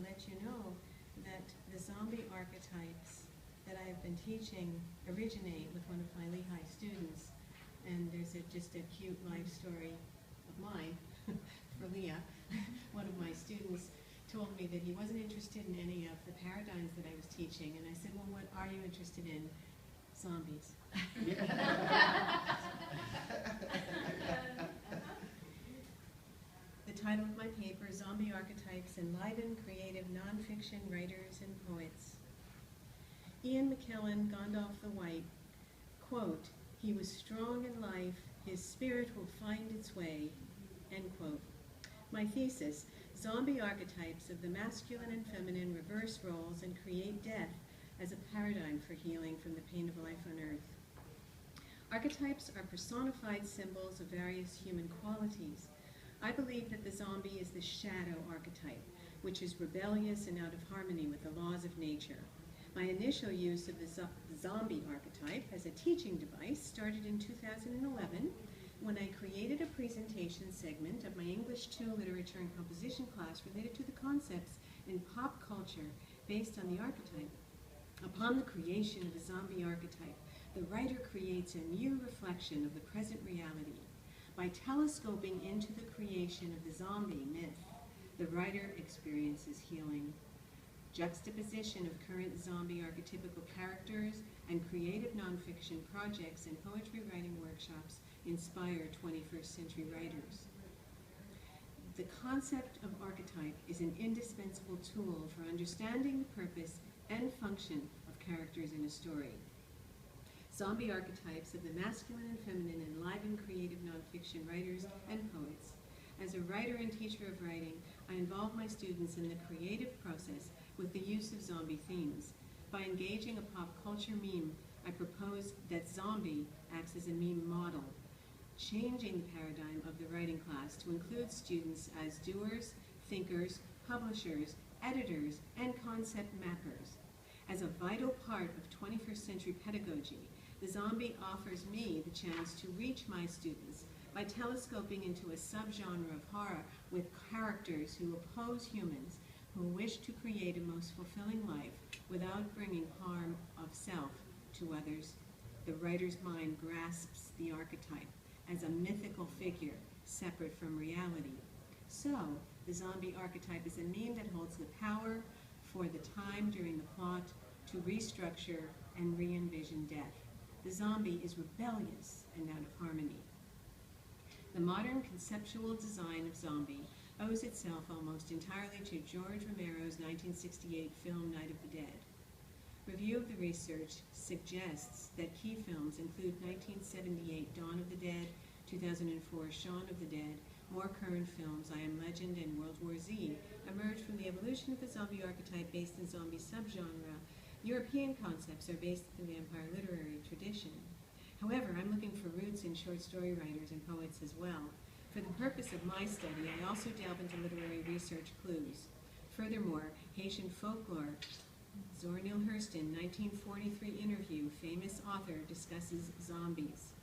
let you know that the zombie archetypes that I've been teaching originate with one of my Lehigh students. And there's just a cute life story of mine for Leah. One of my students told me that he wasn't interested in any of the paradigms that I was teaching. And I said, well, what are you interested in? Zombies. The title of my paper, Zombie Archetypes Enliven Creative Nonfiction Writers and Poets. Ian McKellen, Gandalf the White, quote, "He was strong in life, his spirit will find its way," end quote. My thesis, Zombie Archetypes of the Masculine and Feminine Reverse Roles and Create Death as a Paradigm for Healing from the Pain of Life on Earth. Archetypes are personified symbols of various human qualities. I believe that the zombie is the shadow archetype, which is rebellious and out of harmony with the laws of nature. My initial use of the zombie archetype as a teaching device started in 2011 when I created a presentation segment of my English 2 literature and composition class related to the concepts in pop culture based on the archetype. Upon the creation of the zombie archetype, the writer creates a new reflection of the present reality. By telescoping into the creation of the zombie myth, the writer experiences healing. Juxtaposition of current zombie archetypical characters and creative nonfiction projects and poetry writing workshops inspire 21st century writers. The concept of archetype is an indispensable tool for understanding the purpose and function of characters in a story. Zombie archetypes of the masculine and feminine enliven creative nonfiction writers and poets. As a writer and teacher of writing, I involve my students in the creative process with the use of zombie themes. By engaging a pop culture meme, I propose that zombie acts as a meme model, changing the paradigm of the writing class to include students as doers, thinkers, publishers, editors, and concept mappers. As a vital part of 21st century pedagogy, the zombie offers me the chance to reach my students by telescoping into a subgenre of horror with characters who oppose humans, who wish to create a most fulfilling life without bringing harm of self to others. The writer's mind grasps the archetype as a mythical figure separate from reality. So, the zombie archetype is a meme that holds the power for the time during the plot to restructure and re-envision death. The zombie is rebellious and out of harmony. The modern conceptual design of zombie owes itself almost entirely to George Romero's 1968 film Night of the Dead. Review of the research suggests that key films include 1978 Dawn of the Dead, 2004 Shaun of the Dead. More current films, I Am Legend and World War Z, emerge from the evolution of the zombie archetype based in zombie subgenre. European concepts are based in the vampire literary tradition. However, I'm looking for roots in short story writers and poets as well. For the purpose of my study, I also delve into literary research clues. Furthermore, Haitian folklore, Zora Neale Hurston, 1943 interview, famous author, discusses zombies.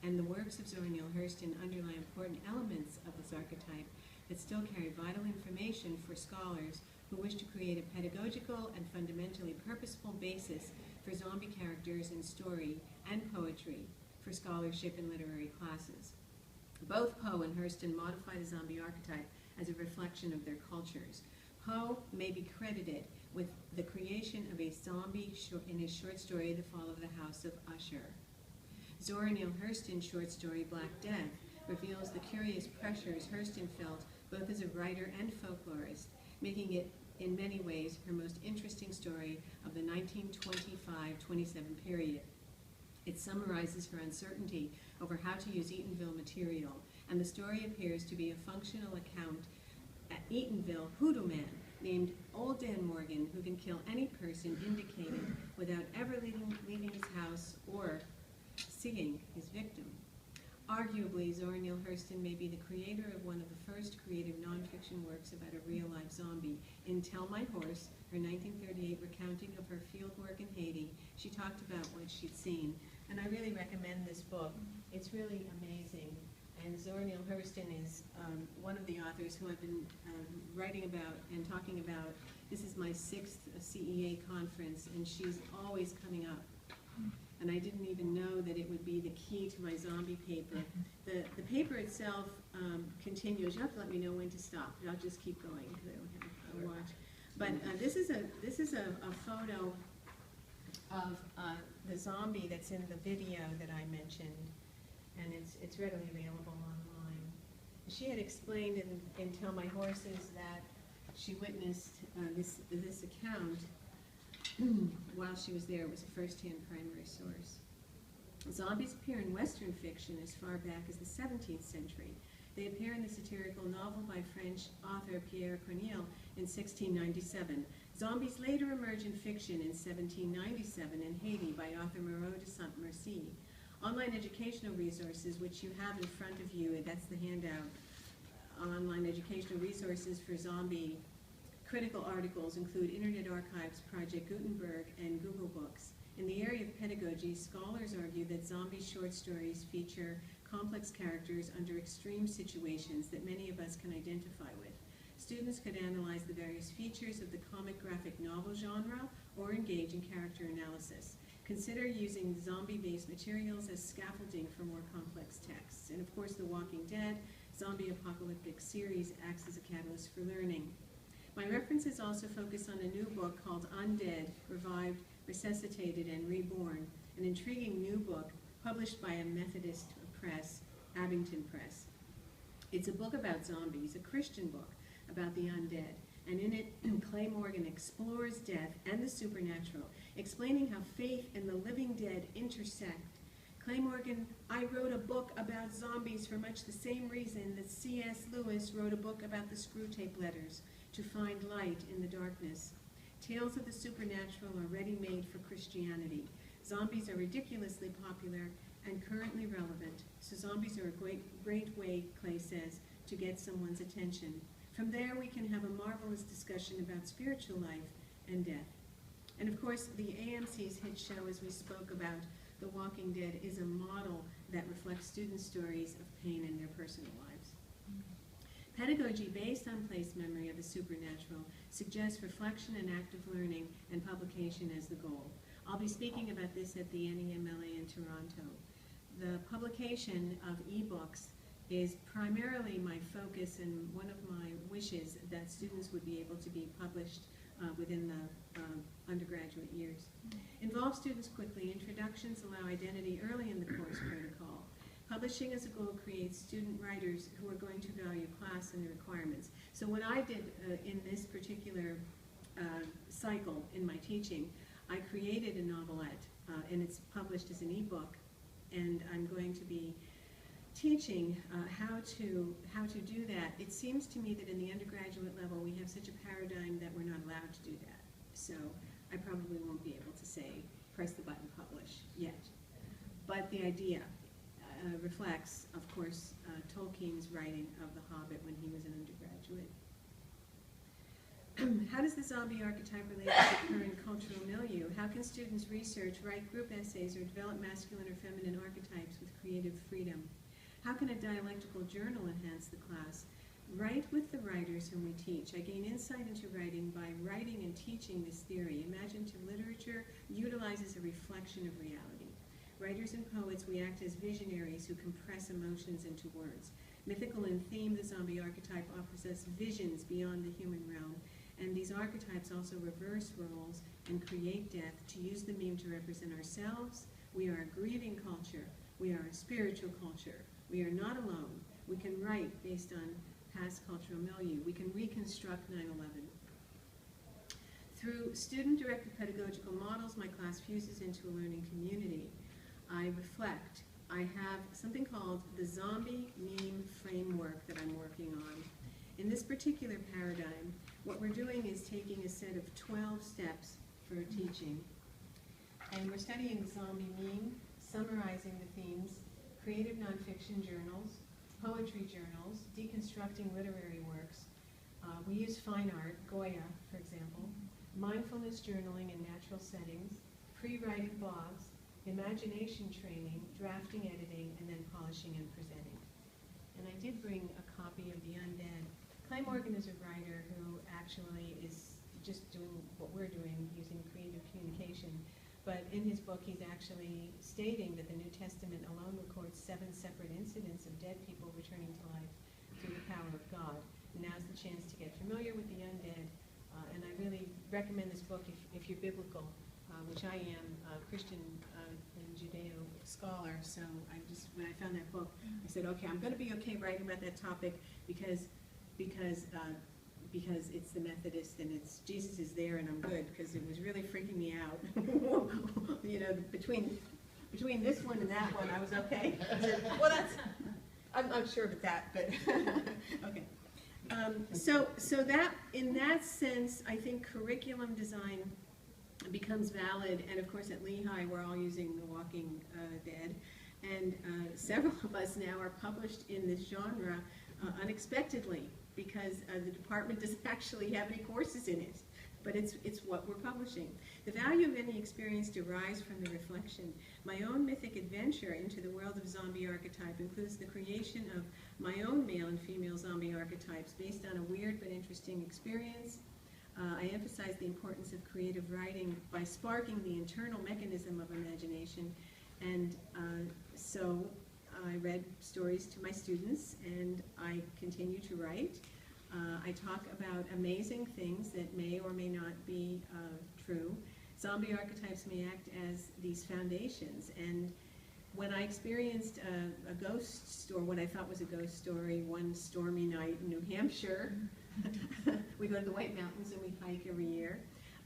And the works of Zora Neale Hurston underlie important elements of this archetype that still carry vital information for scholars who wish to create a pedagogical and fundamentally purposeful basis for zombie characters in story and poetry for scholarship in literary classes. Both Poe and Hurston modify the zombie archetype as a reflection of their cultures. Poe may be credited with the creation of a zombie in his short story, The Fall of the House of Usher. Zora Neale Hurston's short story, Black Death, reveals the curious pressures Hurston felt both as a writer and folklorist, making it in many ways her most interesting story of the 1925-27 period. It summarizes her uncertainty over how to use Eatonville material, and the story appears to be a functional account at Eatonville hoodoo man named Old Dan Morgan, who can kill any person indicated without ever leaving his house or seeing his victim. Arguably, Zora Neale Hurston may be the creator of one of the first creative nonfiction works about a real-life zombie. In Tell My Horse, her 1938 recounting of her fieldwork in Haiti, she talked about what she'd seen. And I really recommend this book. It's really amazing. and Zora Neale Hurston is one of the authors who I've been writing about and talking about. This is my 6th CEA conference, and she's always coming up. And I didn't even know that it would be the key to my zombie paper. The paper itself continues. You have to let me know when to stop. I'll just keep going because I don't have a watch. But this is a photo of the zombie that's in the video that I mentioned, and it's readily available online. She had explained in Tell My Horses that she witnessed this account while she was there. It was a first-hand primary source. Zombies appear in Western fiction as far back as the 17th century. They appear in the satirical novel by French author Pierre Corneille in 1697. Zombies later emerge in fiction in 1797 in Haiti by author Moreau de Saint-Merci. Online educational resources, which you have in front of you, that's the handout. Online educational resources for zombie critical articles include Internet Archive's Project Gutenberg and Google Books. In the area of pedagogy, scholars argue that zombie short stories feature complex characters under extreme situations that many of us can identify with. Students could analyze the various features of the comic graphic novel genre or engage in character analysis. Consider using zombie-based materials as scaffolding for more complex texts. And of course, The Walking Dead zombie apocalyptic series acts as a catalyst for learning. My references also focus on a new book called Undead, Revived, Resuscitated, and Reborn, an intriguing new book published by a Methodist press, Abington Press. It's a book about zombies, a Christian book about the undead, and in it, Clay Morgan explores death and the supernatural, explaining how faith and the living dead intersect. Clay Morgan, I wrote a book about zombies for much the same reason that C.S. Lewis wrote a book about the Screwtape Letters, to find light in the darkness. Tales of the supernatural are ready-made for Christianity. Zombies are ridiculously popular and currently relevant, so zombies are a great way, Clay says, to get someone's attention. From there, we can have a marvelous discussion about spiritual life and death. And of course, the AMC's hit show, as we spoke about, The Walking Dead, is a model that reflects student stories of pain in their personal lives. Pedagogy based on place memory of the supernatural suggests reflection and active learning and publication as the goal. I'll be speaking about this at the NEMLA in Toronto. The publication of ebooks is primarily my focus and one of my wishes that students would be able to be published within the undergraduate years. Involve students quickly. Introductions allow identity early in the course protocol. Publishing as a goal creates student writers who are going to value class and the requirements. So what I did in this particular cycle in my teaching, I created a novelette, and it's published as an ebook, and I'm going to be teaching how to do that. It seems to me that in the undergraduate level we have such a paradigm that we're not allowed to do that. So I probably won't be able to say, press the button, publish, yet. But the idea reflects, of course, Tolkien's writing of The Hobbit when he was an undergraduate. How does the zombie archetype relate to the current cultural milieu? How can students research, write group essays, or develop masculine or feminine archetypes with creative freedom? How can a dialectical journal enhance the class? Write with the writers whom we teach. I gain insight into writing by writing and teaching this theory. Imaginative literature utilizes a reflection of reality. Writers and poets, we act as visionaries who compress emotions into words. Mythical in theme, the zombie archetype offers us visions beyond the human realm, and these archetypes also reverse roles and create death. To use the meme to represent ourselves, we are a grieving culture. We are a spiritual culture. We are not alone. We can write based on past cultural milieu. We can reconstruct 9/11. Through student-directed pedagogical models, my class fuses into a learning community. I reflect. I have something called the zombie meme framework that I'm working on. In this particular paradigm, what we're doing is taking a set of 12 steps for teaching. And we're studying the zombie meme, summarizing the themes, creative nonfiction journals, poetry journals, deconstructing literary works. We use fine art, Goya, for example, mindfulness journaling in natural settings, pre-writing blogs, imagination training, drafting, editing, and then polishing and presenting. and I did bring a copy of The Undead. Clay Morgan is a writer who actually is just doing what we're doing, using creative communication. But in his book, he's actually stating that the New Testament alone records 7 separate incidents of dead people returning to life through the power of God. And now's the chance to get familiar with the undead. And I really recommend this book if you're biblical, which I am, a Christian and Judeo scholar. So when I found that book, I said, okay, I'm going to be okay writing about that topic because it's the Methodist and it's Jesus is there and I'm good, because it was really freaking me out. You know, between this one and that one, I was okay. I said, well, I'm not sure about that, but okay. So that in that sense, I think curriculum design becomes valid, and of course at Lehigh we're all using The Walking Dead, and several of us now are published in this genre unexpectedly, because the department doesn't actually have any courses in it, but it's what we're publishing. The value of any experience derives from the reflection. My own mythic adventure into the world of zombie archetype includes the creation of my own male and female zombie archetypes based on a weird but interesting experience. I emphasize the importance of creative writing by sparking the internal mechanism of imagination, and so I read stories to my students, and I continue to write. I talk about amazing things that may or may not be true. Zombie archetypes may act as these foundations, and when I experienced a ghost story, what I thought was a ghost story, one stormy night in New Hampshire, we go to the White Mountains and we hike every year,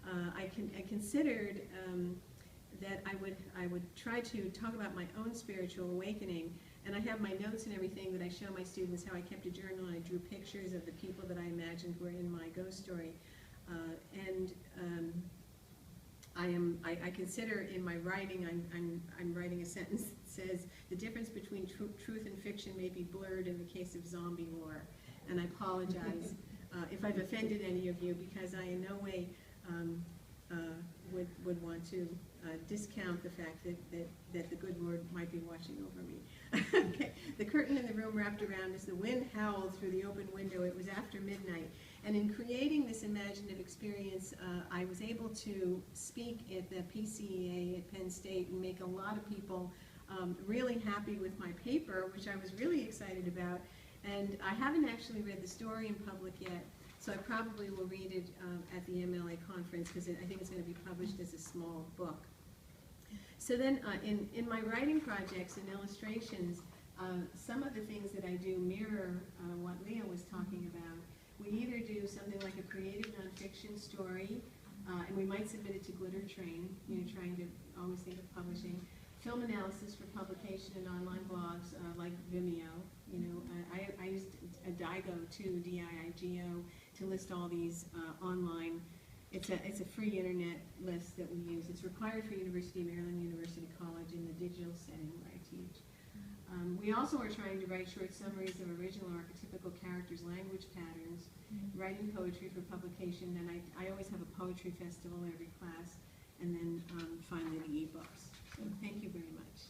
I considered that I would try to talk about my own spiritual awakening. And I have my notes and everything that I show my students, how I kept a journal and I drew pictures of the people that I imagined were in my ghost story. I consider in my writing, I'm writing a sentence that says, the difference between truth and fiction may be blurred in the case of zombie lore. And I apologize if I've offended any of you, because I in no way would want to discount the fact that the good Lord might be watching over me. Okay. The curtain in the room wrapped around as the wind howled through the open window. It was after midnight. And in creating this imaginative experience, I was able to speak at the PCEA at Penn State and make a lot of people really happy with my paper, which I was really excited about. And I haven't actually read the story in public yet, so I probably will read it at the MLA conference, because I think it's going to be published as a small book. So then in my writing projects and illustrations, some of the things that I do mirror what Leah was talking about. We either do something like a creative nonfiction story, and we might submit it to Glitter Train, trying to always think of publishing. Film analysis for publication in online blogs like Vimeo. I used a Digo too, D-I-I-G-O, to list all these online. It's a free internet list that we use. It's required for University of Maryland University College in the digital setting where I teach. We also are trying to write short summaries of original archetypical characters' language patterns, writing poetry for publication, and I always have a poetry festival every class, and then finally the e-books. So thank you very much.